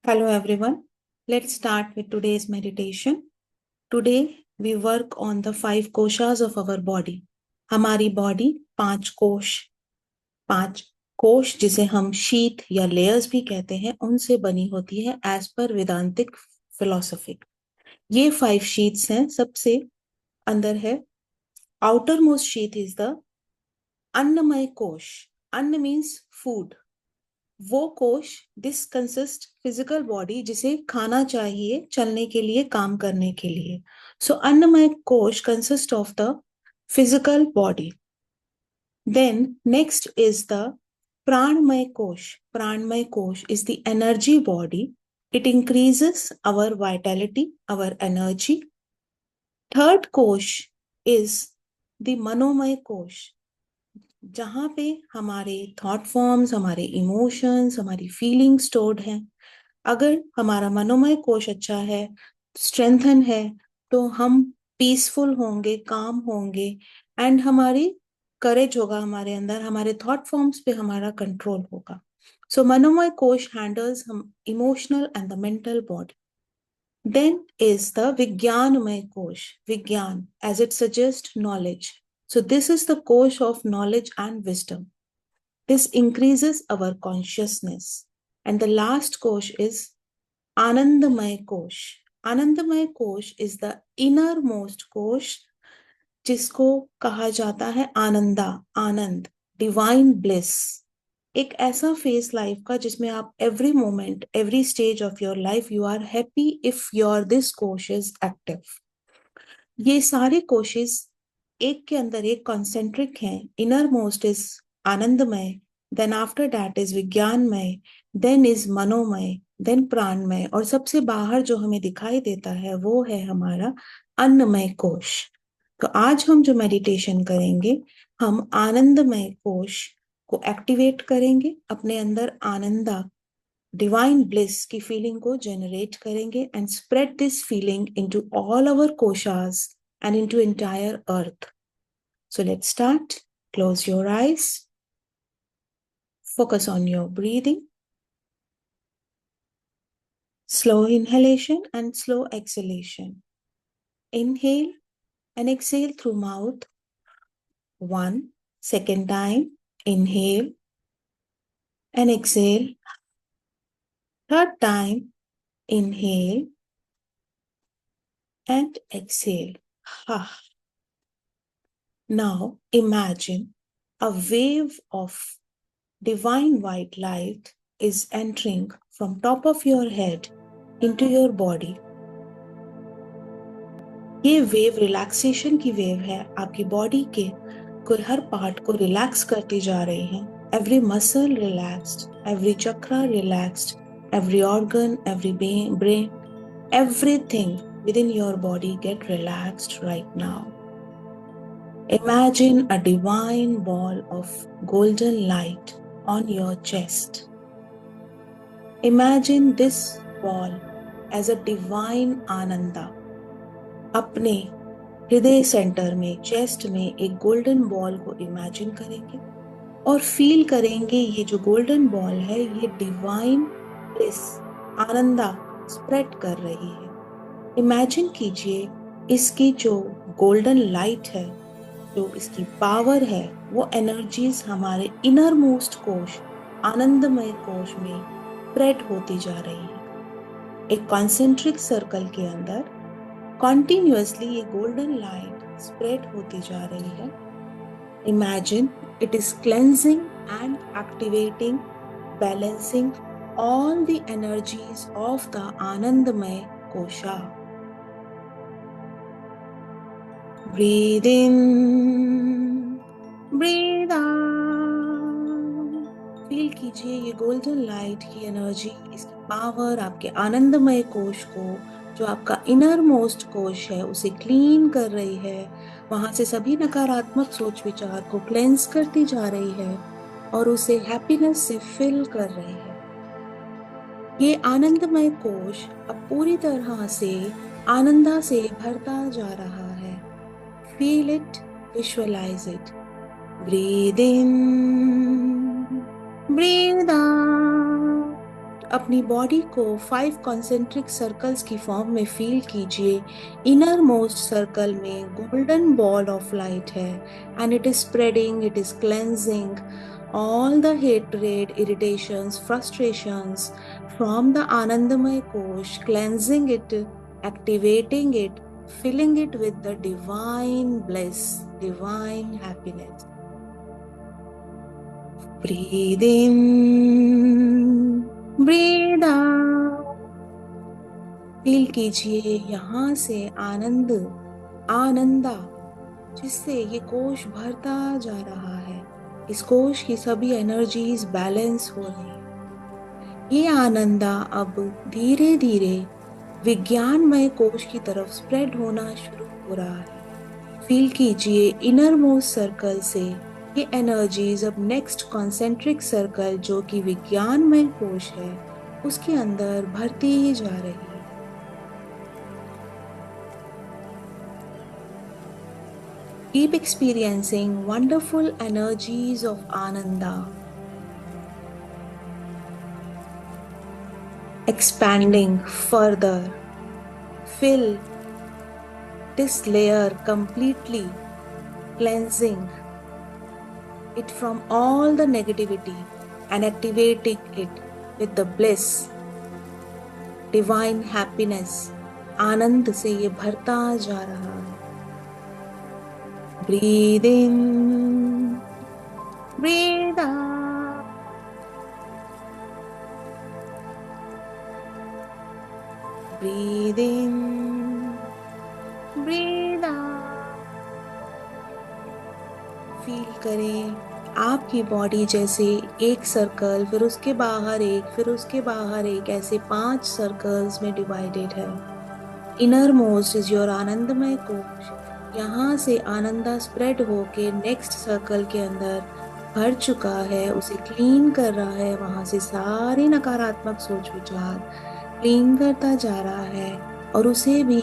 Hello everyone. Let's start with today's meditation. Today we work on the 5 koshas of our body. हमारी body 5 कोश जिसे हम शीत या लेयर्स भी कहते हैं उनसे बनी होती है एज पर वेदांतिक फिलोसफी. ये 5 शीट्स हैं. सबसे अंदर है outermost sheet is the Annamaya kosha. अन्न मीन्स फूड. वो कोश दिस कंसिस्ट फिजिकल बॉडी जिसे खाना चाहिए चलने के लिए, काम करने के लिए. So Annamaya kosha consist of the physical body. Then next is the Pranamaya kosha. Pranamaya kosha is the energy body. It increases our vitality, our energy. Third kosha is the Manomaya kosha, जहां पे हमारे थॉट फॉर्म्स, हमारे इमोशंस, हमारी फीलिंग स्टोर्ड हैं. अगर हमारा मनोमय कोश अच्छा है, स्ट्रेंथन है, तो हम पीसफुल होंगे, काम होंगे एंड हमारी करेज होगा हमारे अंदर, हमारे थॉट फॉर्म्स पे हमारा कंट्रोल होगा. सो मनोमय कोश हैंडल्स हम emotional and the mental body. Then is the Vijnanamay Kosh. Vigyan, as it suggests, knowledge. So this is the kosh of knowledge and wisdom. This increases our consciousness. And the last kosh is Anandamay Kosh. Anandamay Kosh is the innermost kosh, जिसको कहा जाता है आनंदा, आनंद, divine bliss. एक ऐसा face life का जिसमें आप every moment, every stage of your life you are happy if your this kosha is active. ये सारे कोशिश एक के अंदर एक कॉन्सेंट्रिक हैं. Innermost is Anandamaya, then after that is Vijnanamaya, then is Manomaya, then Pranamaya, और सबसे बाहर जो हमें दिखाई देता है वो है हमारा अन्नमय कोश. तो आज हम जो मेडिटेशन करेंगे, हम आनंदमय कोश को एक्टिवेट करेंगे, अपने अंदर आनंदा, डिवाइन ब्लिस की फीलिंग को जनरेट करेंगे and spread this feeling into all our koshas and into entire earth. So let's start. Close your eyes. Focus on your breathing. Slow inhalation and slow exhalation. Inhale and exhale through mouth. 1. Second time. Inhale and exhale. Third time. Inhale and exhale. Now imagine a wave of divine white light is entering from top of your head into your body. ये wave relaxation की wave है. आपकी body के कोई हर part को relax करती जा रही है. Every muscle relaxed, every chakra relaxed, every organ, every brain, everything within your body get relaxed right now. Imagine a divine ball of golden light on your chest. Imagine this ball as a divine ananda. अपने हृदय centre में, chest में एक golden ball को imagine करेंगे और feel करेंगे ये जो गोल्डन बॉल है ये डिवाइन ब्लिस, आनंदा स्प्रेड कर रही है. इमेजिन कीजिए इसकी जो गोल्डन लाइट है, जो इसकी पावर है, वो एनर्जीज हमारे इनर मोस्ट कोश, आनंदमय कोश में स्प्रेड होती जा रही है. एक कॉन्सेंट्रिक सर्कल के अंदर कॉन्टिन्यूअसली ये गोल्डन लाइट स्प्रेड होती जा रही है. Imagine it is cleansing and activating, balancing all the energies of the Anandamay Kosha. Breathe in, breathe out. Feel कीजिए ये गोल्डन लाइट की एनर्जी, इसकी पावर आपके आनंदमय कोश को, जो आपका इनर मोस्ट कोश है, उसे क्लीन कर रही है. वहां से सभी नकारात्मक सोच विचार को क्लेंस करती जा रही है और उसे हैप्पीनेस से फिल कर रही है. ये आनंदमय कोश अब पूरी तरह से आनंदा से भरता जा रहा है. Feel it, visualize it. Breathe in, breathe out. अपनी बॉडी को 5 कॉन्सेंट्रिक सर्कल्स की फॉर्म में फील कीजिए। इनर मोस्ट सर्कल में गोल्डन बॉल ऑफ लाइट है and it is spreading, it is cleansing all the hatred, irritations, frustrations from the Anandamaya Kosh, cleansing it, activating it, filling it with the divine bliss, divine happiness. Breathe in, breathe out. Feel कीजिए यहाँ से आनंद, आनंदा, जिससे ये कोश भरता जा रहा है। इस कोश की सभी एनर्जीज बैलेंस हो रही है। ये आनंदा अब धीरे धीरे विज्ञानमय कोश की तरफ स्प्रेड होना शुरू हो रहा है। फील कीजिए इनर मोस्ट सर्कल से ये एनर्जीज अब नेक्स्ट कॉन्सेंट्रिक सर्कल जो कि विज्ञानमय कोश है उसके अंदर भरती ही जा रही है। Keep experiencing wonderful energies of Ananda, expanding further. Fill this layer completely, cleansing it from all the negativity and activating it with the bliss, divine happiness. आनंद से ये भरता जा रहा है। Breathe in, breathe out. Breathe in, breathe out. Feel करें आपकी body जैसे एक सर्कल, फिर उसके बाहर एक, फिर उसके बाहर एक, ऐसे 5 सर्कल्स में डिवाइडेड है। इनर मोस्ट इज योर आनंदमय कोश। यहाँ से आनंदा स्प्रेड होके नेक्स्ट सर्कल के अंदर भर चुका है, उसे क्लीन कर रहा है। वहां से सारी नकारात्मक सोच विचार क्लीन करता जा रहा है और उसे भी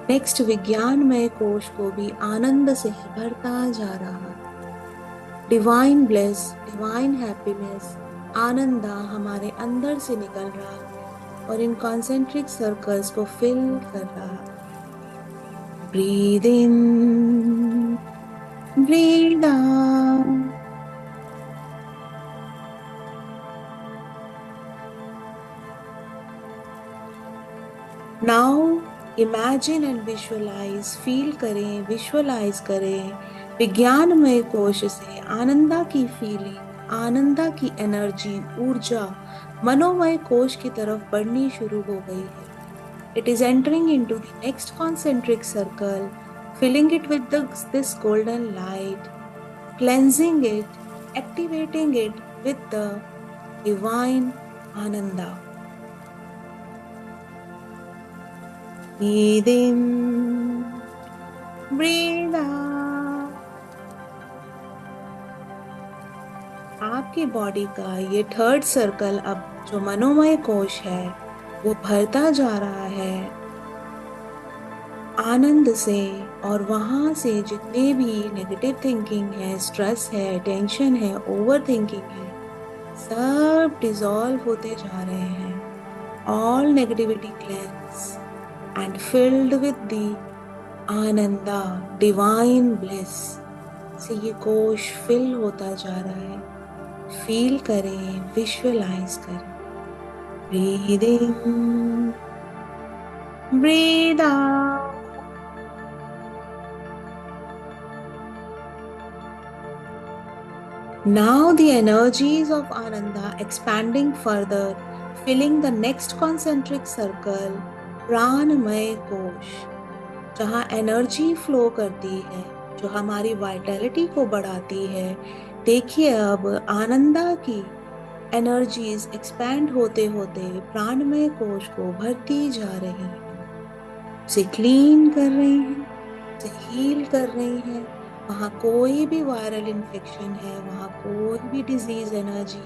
नेक्स्ट विज्ञानमय कोश को भी आनंद से भरता जा रहा है। Divine bless, divine happiness, Ananda हमारे अंदर से निकल रहा है और इन कॉन्सेंट्रिक सर्कल्स को फिल कर रहा है। Breathe in, breathe out. Now imagine and visualize, feel करें, visualize करें विज्ञानमय कोश से आनंदा की फीलिंग, आनंदा की एनर्जी, ऊर्जा मनोमय कोश की तरफ बढ़नी शुरू हो गई है। It is entering into the next concentric circle, filling it with this golden light, cleansing it, activating it with the divine Ananda. Breathe in, breathe out. आपकी बॉडी का ये 3rd सर्कल अब जो मनोमय कोश है वो भरता जा रहा है आनंद से, और वहां से जितने भी नेगेटिव थिंकिंग है, स्ट्रेस है, टेंशन है, ओवर थिंकिंग है, सब डिसॉल्व होते जा रहे हैं। All negativity cleanse and filled with the Ananda, divine bliss से ये कोश फिल होता जा रहा है। फील करें, विजुअलाइज करें। Breathe in, breathe out. Now the energies of Ananda expanding further, filling the next concentric circle, प्राणमय कोश, जहाँ एनर्जी फ्लो करती है, जो हमारी वाइटैलिटी को बढ़ाती है। देखिए अब आनंदा की एनर्जीज एक्सपैंड होते होते प्राणमय कोश को भरती जा रही हैं, उसे क्लीन कर रही हैं, उसे हील कर रही हैं। वहाँ कोई भी वायरल इन्फेक्शन है, वहाँ कोई भी डिजीज एनर्जी,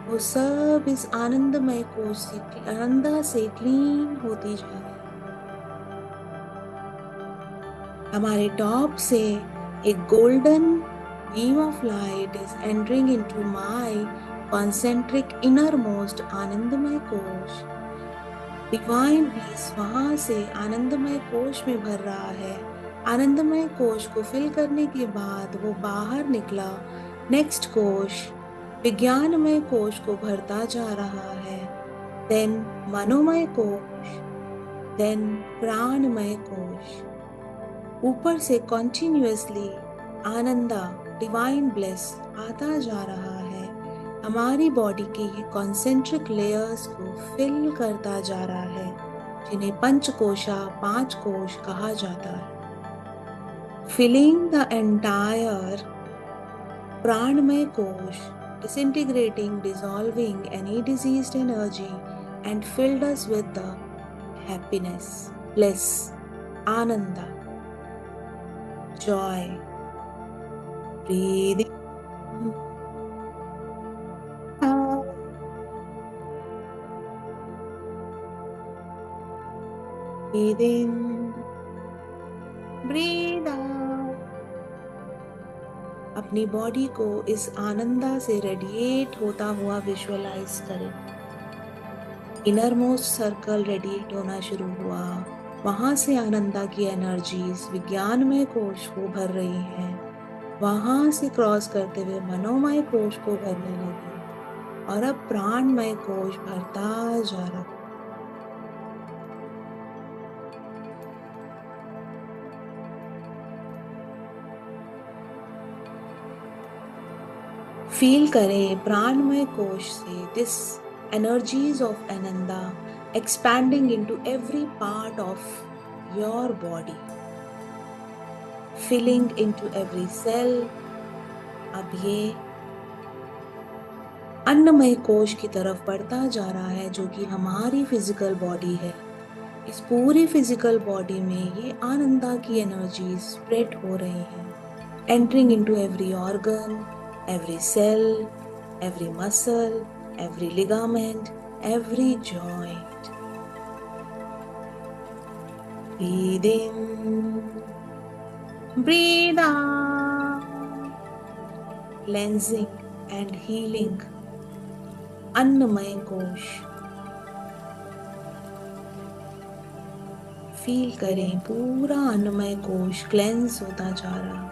वो सब इस आनंदमय कोश से, आनंदा से क्लीन होती जा रही है। हमारे टॉप से एक golden beam of light is entering into my concentric innermost आनंदमय कोश। डिवाइन ब्लिस वहां से आनंदमय कोश में भर रहा है। आनंदमय कोश को फिल करने के बाद वो बाहर निकला। नेक्स्ट कोश विज्ञानमय कोश को भरता जा रहा है। देन मनोमय कोश, देन प्राणमय कोश। ऊपर से कॉन्टिन्यूअसली आनंदा डिवाइन ब्लेस आता जा रहा है। हमारी बॉडी के ये कॉन्सेंट्रिक लेयर्स को फिल करता जा रहा है, जिन्हें पंचकोशा 5 कोश कहा जाता है। फिलिंग द एंटायर प्राणमय कोश, disintegrating, dissolving any diseased energy and filled us with the happiness, bliss, ananda, joy. Breathing out, breathe in, breathe out. अपनी बॉडी को इस आनंदा से रेडिएट होता हुआ विजुअलाइज करें। इनर मोस्ट सर्कल रेडिएट होना शुरू हुआ। वहां से आनंदा की एनर्जीज विज्ञानमय कोश को भर रही हैं। वहां से क्रॉस करते हुए मनोमय कोश को भरने लगी और अब प्राणमय कोश भरता जा रहा। फील करें प्राणमय कोश से this energies of Ananda expanding into every part of your body, filling into every cell. अब ये अन्नमय कोश की तरफ बढ़ता जा रहा है, जो कि हमारी फिजिकल बॉडी है। इस पूरी फिजिकल बॉडी में ये आनंदा की एनर्जी स्प्रेड हो रही है, entering into every organ, every cell, every muscle, every ligament, every joint. Breathe in, breathe out, cleansing and healing. अन्नमय कोश फील करें, पूरा अन्नमय कोश क्लेंस होता जा रहा।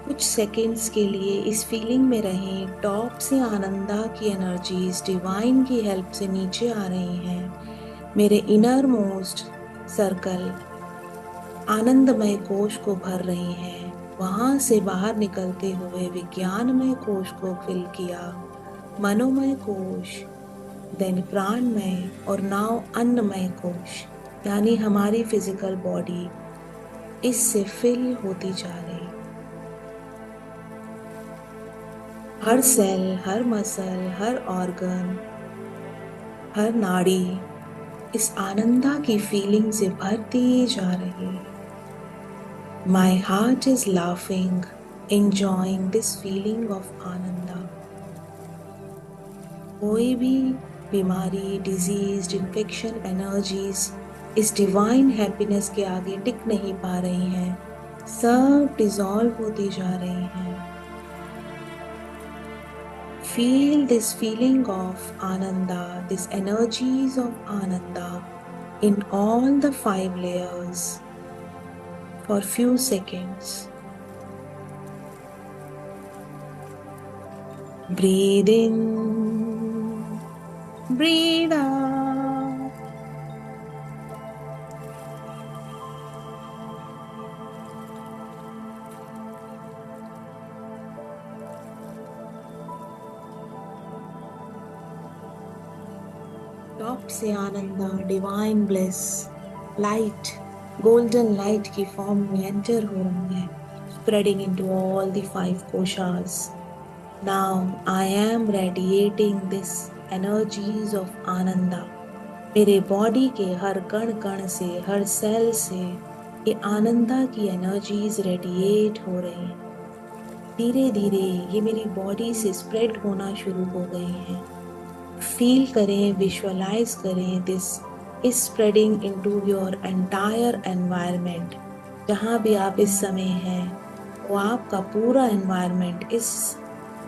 कुछ सेकंड्स के लिए इस फीलिंग में रहें। टॉप से आनंदा की एनर्जीज डिवाइन की हेल्प से नीचे आ रही हैं। मेरे इनर मोस्ट सर्कल आनंदमय कोश को भर रही हैं। वहां से बाहर निकलते हुए विज्ञानमय कोश को फिल किया, मनोमय कोश, देन प्राणमय और नाउ अन्नमय कोश, यानी हमारी फिजिकल बॉडी इससे फिल होती जा रही। हर सेल, हर मसल, हर ऑर्गन, हर नाड़ी इस आनंदा की फीलिंग से भरती जा रही। My heart is laughing, enjoying this feeling of Ananda. कोई भी बीमारी, डिजीज, इन्फेक्शन एनर्जीज इस डिवाइन हैप्पीनेस के आगे टिक नहीं पा रही हैं, सब डिसॉल्व होती जा रही हैं। Feel this feeling of Ananda, these energies of Ananda in all the 5 layers for few seconds. Breathe in, breathe out. Top से Ananda divine bliss light, golden light की फॉर्म में एंटर हो रही है, spreading into all the 5 koshas. Now I am radiating this energies of Ananda. मेरे body के हर कण कण से, हर सेल से ये आनंदा की एनर्जीज रेडिएट हो रही हैं। धीरे धीरे ये मेरी बॉडी से स्प्रेड होना शुरू हो गई हैं। फील करें, विजुअलाइज करें, this is spreading into your entire environment. जहाँ भी आप इस समय हैं, वो आपका पूरा एनवायरनमेंट इस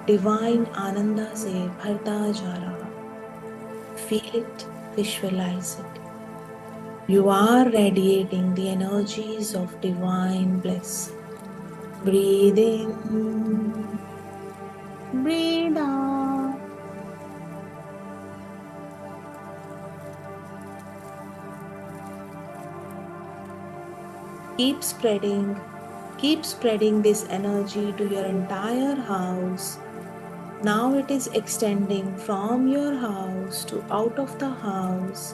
डिवाइन आनंदा से भरता जा रहा। Feel it, visualize it. You are radiating the energies of divine bliss. Breathe in, breathe out. Keep spreading this energy to your entire house. Now it is extending from your house to out of the house.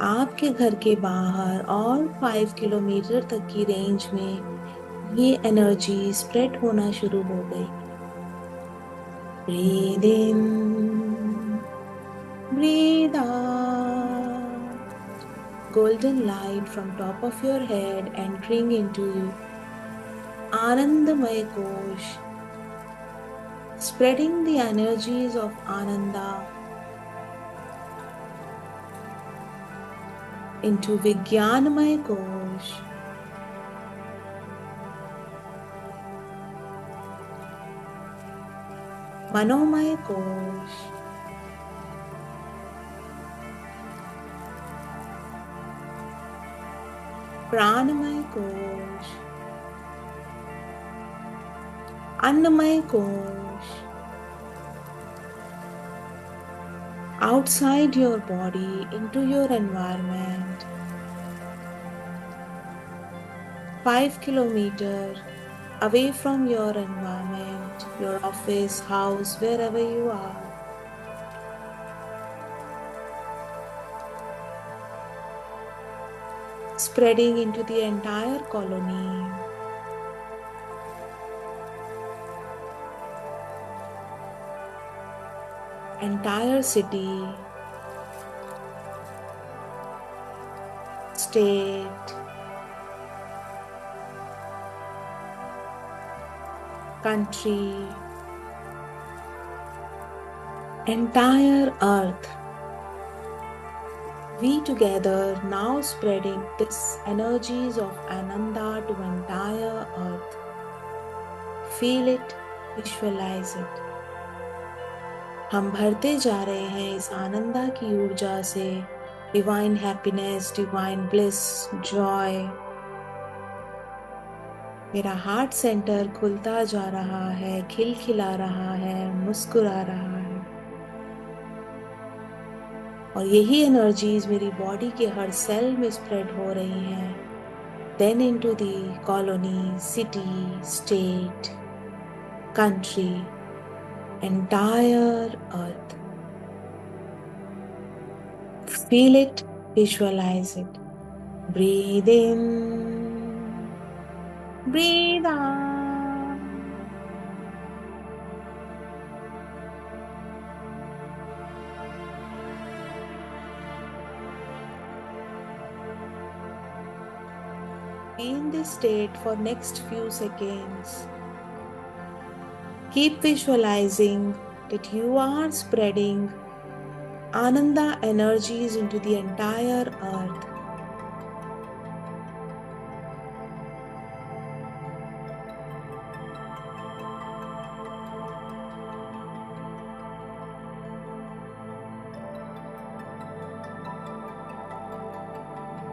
आपके घर के बाहर और 5 kilometre तक की range में ये energy spread होना शुरू हो गई। Breathe in, breathe out. Golden light from top of your head entering into Anandamaya Kosh, spreading the energies of Ananda into Vijnanamaya Kosh, Manomaya Kosh, Pranamaya Kosh, Annamaya Kosh, outside your body into your environment, 5 kilometers away from your environment, your office, house, wherever you are. Spreading into the entire colony. Entire city, state, country, entire earth. We together now spreading this energies of Ananda to entire earth. Feel it, visualize it. हम भरते जा रहे हैं इस आनंदा की ऊर्जा से, divine happiness, divine bliss, Joy. मेरा हार्ट सेंटर खुलता जा रहा है, खिलखिला रहा है, मुस्कुरा रहा है। और यही एनर्जीज मेरी बॉडी के हर सेल में स्प्रेड हो रही हैं। Then into the colony, city, state, country, entire earth. Feel it, visualize it. Breathe in, breathe out. Be in this state for next few seconds. Keep visualizing that you are spreading Ananda energies into the entire earth.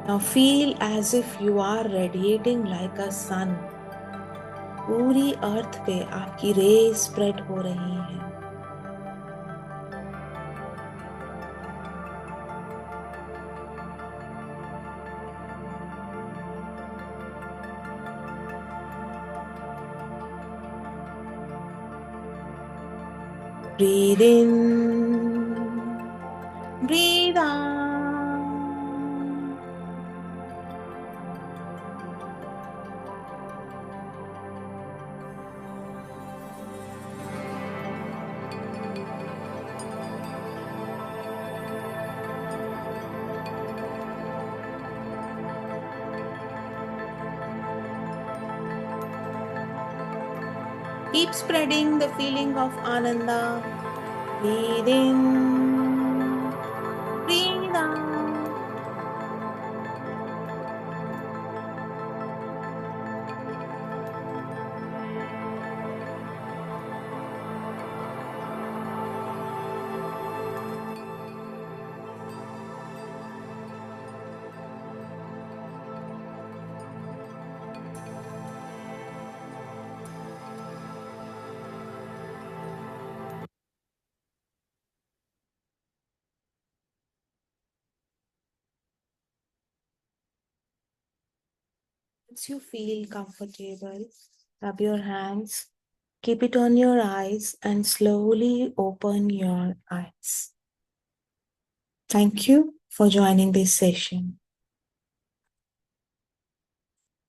Now feel as if you are radiating like a sun. पूरी अर्थ पे आपकी रे spread हो रही है। Breathe in, breathe out. Keep spreading the feeling of Ananda. Breathe in, breathe out. Once you feel comfortable, rub your hands, keep it on your eyes, and slowly open your eyes. Thank you for joining this session.